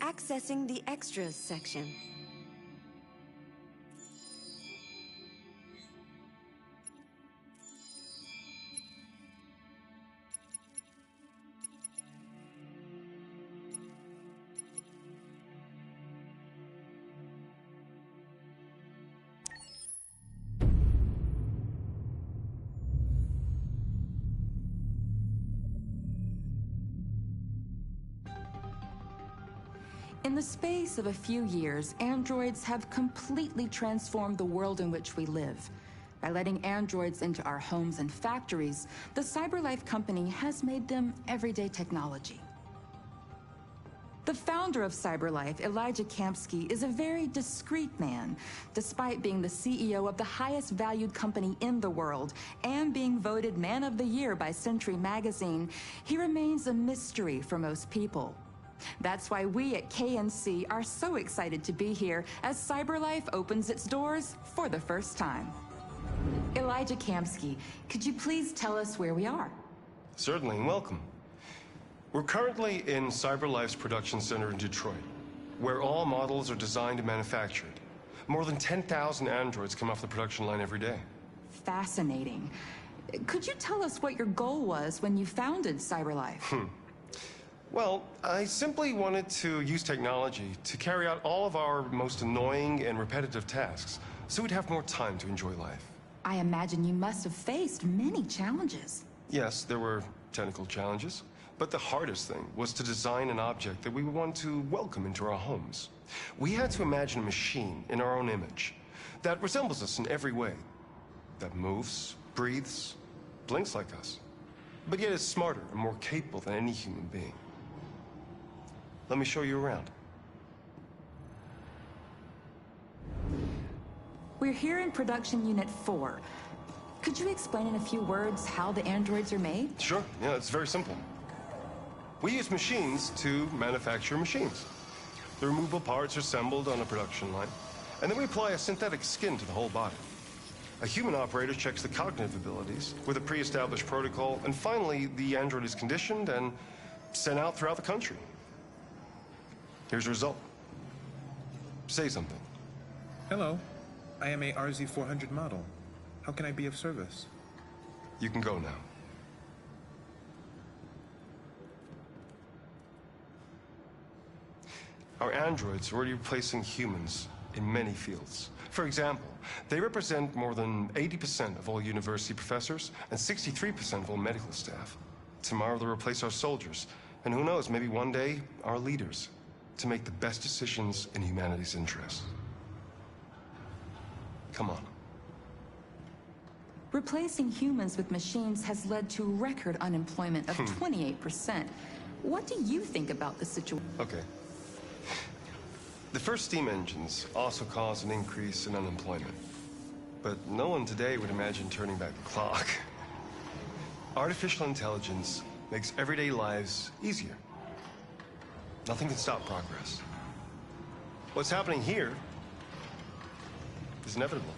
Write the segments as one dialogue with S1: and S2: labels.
S1: Accessing the extras section.
S2: In the space of a few years, androids have completely transformed the world in which we live. By letting androids into our homes and factories, the CyberLife company has made them everyday technology. The founder of CyberLife, Elijah Kamsky, is a very discreet man. Despite being the CEO of the highest valued company in the world and being voted Man of the Year by Century Magazine, he remains a mystery for most people. That's why we at KNC are so excited to be here as CyberLife opens its doors for the first time. Elijah Kamsky, could you please tell us where we are?
S3: Certainly, and welcome. We're currently in CyberLife's production center in Detroit, where all models are designed and manufactured. More than 10,000 androids come off the production line every day.
S2: Fascinating. Could you tell us what your goal was when you founded CyberLife?
S3: Well, I simply wanted to use technology to carry out all of our most annoying and repetitive tasks, so we'd have more time to enjoy life.
S2: I imagine you must have faced many challenges.
S3: Yes, there were technical challenges, but the hardest thing was to design an object that we would want to welcome into our homes. We had to imagine a machine in our own image that resembles us in every way, that moves, breathes, blinks like us, but yet is smarter and more capable than any human being. Let me show you around.
S2: We're here in Production Unit 4. Could you explain in a few words how the androids are made?
S3: Sure, yeah, it's very simple. We use machines to manufacture machines. The removable parts are assembled on a production line, and then we apply a synthetic skin to the whole body. A human operator checks the cognitive abilities with a pre-established protocol, and finally, the android is conditioned and sent out throughout the country. Here's the result. Say something.
S4: Hello. I am a RZ400 model. How can I be of service?
S3: You can go now. Our androids are already replacing humans in many fields. For example, they represent more than 80% of all university professors and 63% of all medical staff. Tomorrow they'll replace our soldiers, and who knows, maybe one day, our leaders, to make the best decisions in humanity's interest. Come on.
S2: Replacing humans with machines has led to record unemployment of 28%. What do you think about the situation?
S3: Okay. The first steam engines also caused an increase in unemployment. But no one today would imagine turning back the clock. Artificial intelligence makes everyday lives easier. Nothing can stop progress. What's happening here is inevitable.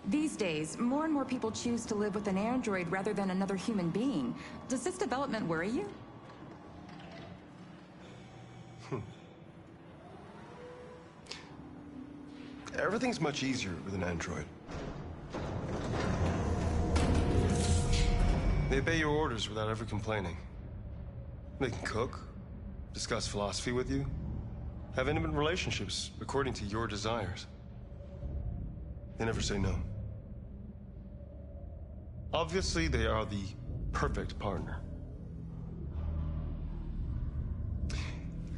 S2: These days, more and more people choose to live with an android rather than another human being. Does this development worry you?
S3: Everything's much easier with an android. They obey your orders without ever complaining. They can cook, discuss philosophy with you, have intimate relationships according to your desires. They never say no. Obviously, they are the perfect partner.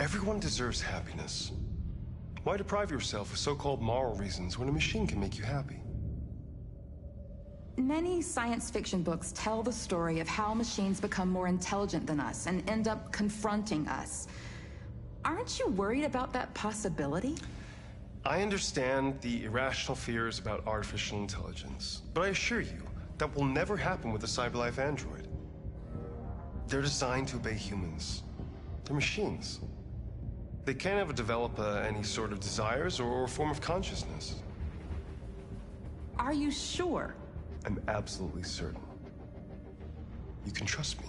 S3: Everyone deserves happiness. Why deprive yourself of so-called moral reasons when a machine can make you happy?
S2: Many science fiction books tell the story of how machines become more intelligent than us and end up confronting us. Aren't you worried about that possibility?
S3: I understand the irrational fears about artificial intelligence, but I assure you that will never happen with a CyberLife android. They're designed to obey humans. They're machines. They can't ever develop any sort of desires or form of consciousness.
S2: Are you sure?
S3: I'm absolutely certain. You can trust me.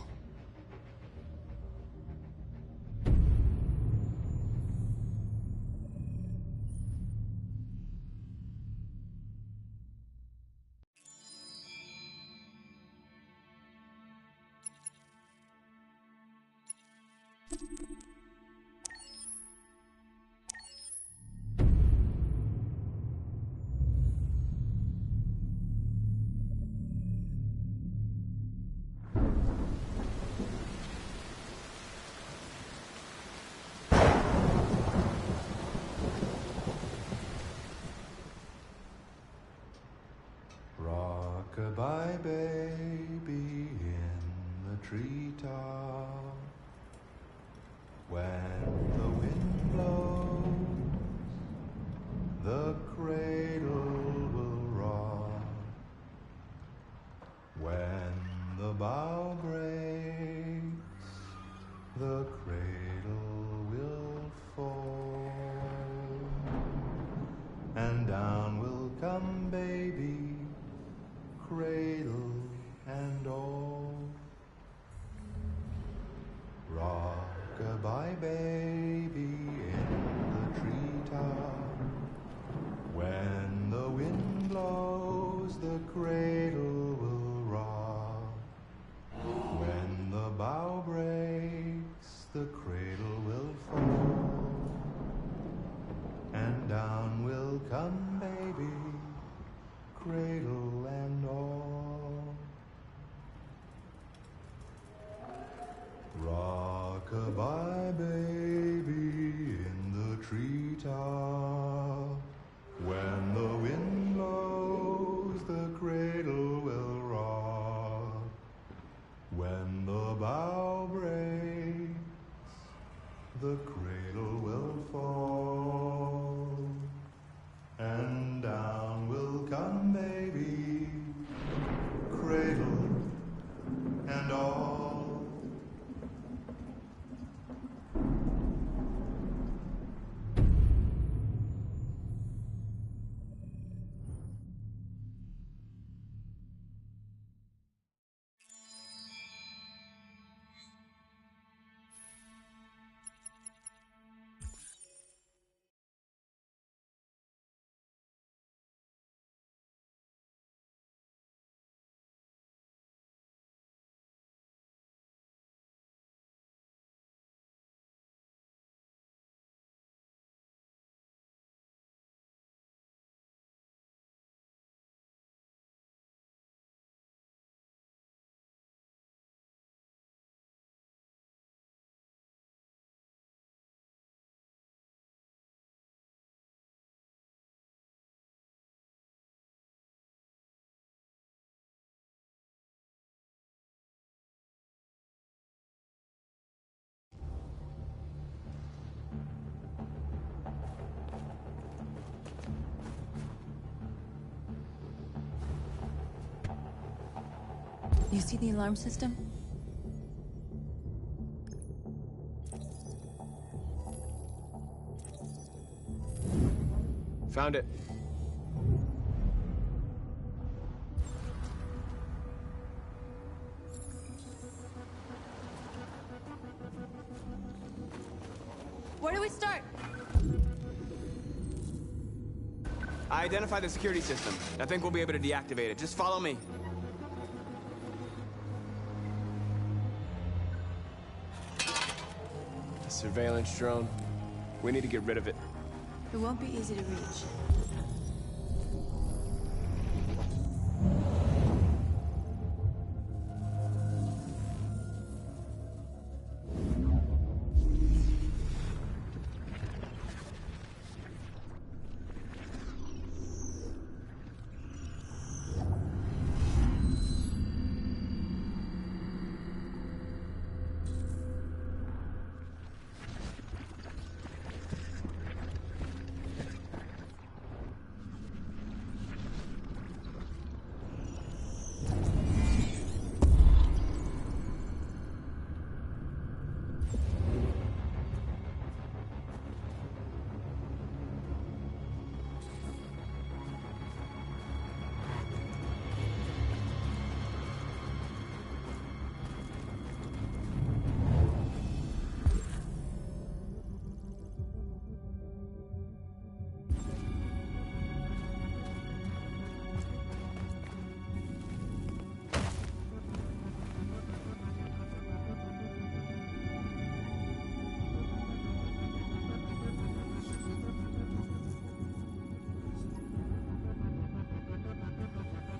S5: Rock-a-bye baby in the treetop. When the wind blows, the cradle will rock. When the bough breaks, the cradle will fall. And down will come baby, cradle and all. Rock-a-bye baby in the treetop. When the wind blows, the cradle will rock. When the bough breaks, the cradle will fall. And down will come baby, cradle and all. Rock-a-bye baby in the treetop. When the wind blows, the cradle will rock. When the bough breaks, the cradle will fall. And down will come baby, cradle and all.
S1: You see the alarm system?
S6: Found it.
S1: Where do we start?
S6: I identified the security system. I think we'll be able to deactivate it. Just follow me. Surveillance drone. We need to get rid of it.
S1: It won't be easy to reach.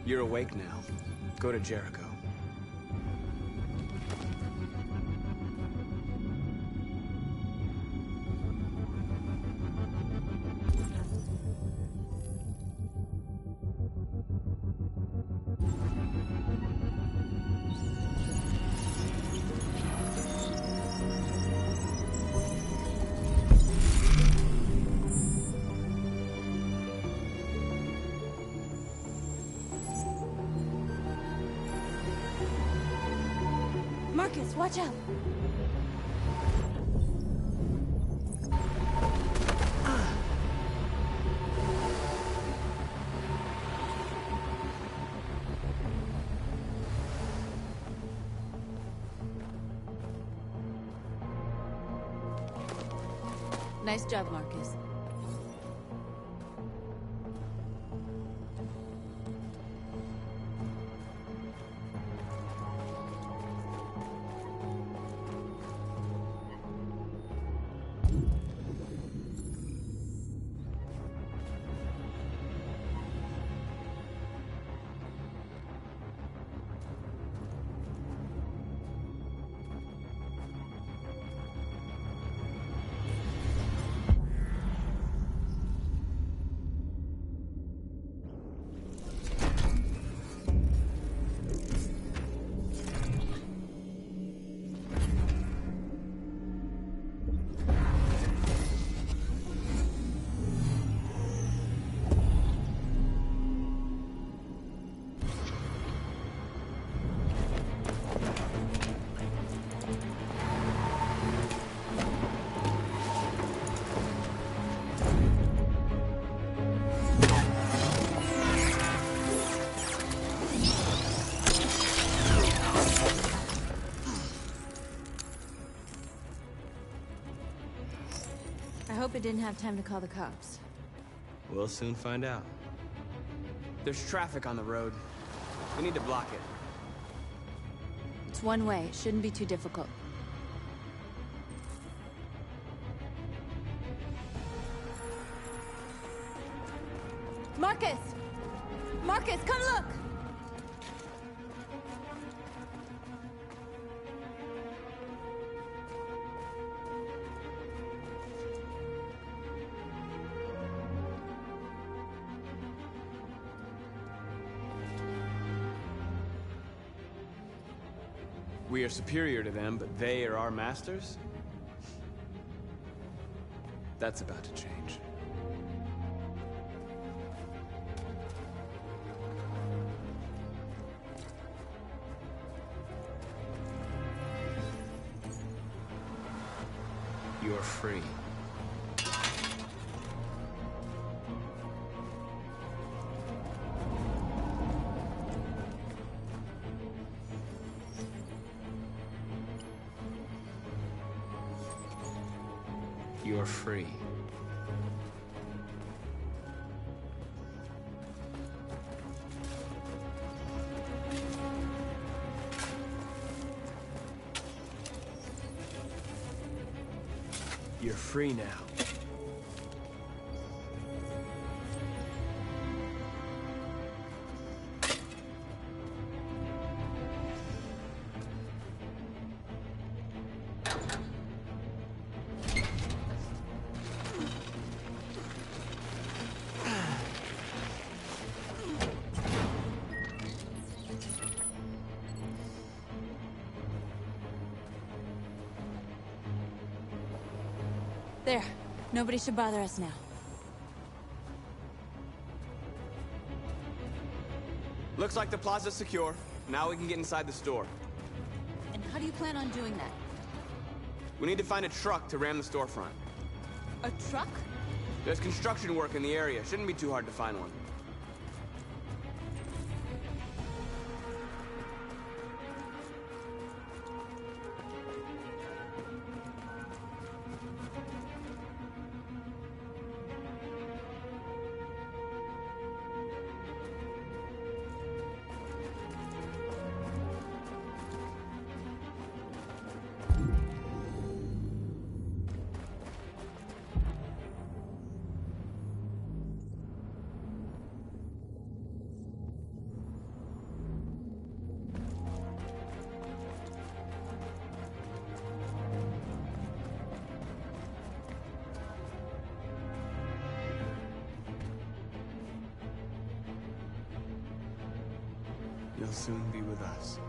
S6: You're awake now. Go to Jericho.
S1: Marcus, watch out! Nice job, Marcus. I hope it didn't have time to call the cops.
S6: We'll soon find out. There's traffic on the road. We need to block it.
S1: It's one way. It shouldn't be too difficult. Marcus! Marcus, come look!
S6: We are superior to them, but they are our masters? That's about to change. You're free. You're free. You're free now.
S1: There. Nobody should bother us now.
S6: Looks like the plaza's secure. Now we can get inside the store.
S1: And how do you plan on doing that?
S6: We need to find a truck to ram the storefront.
S1: A truck?
S6: There's construction work in the area. Shouldn't be too hard to find one. You'll soon be with us.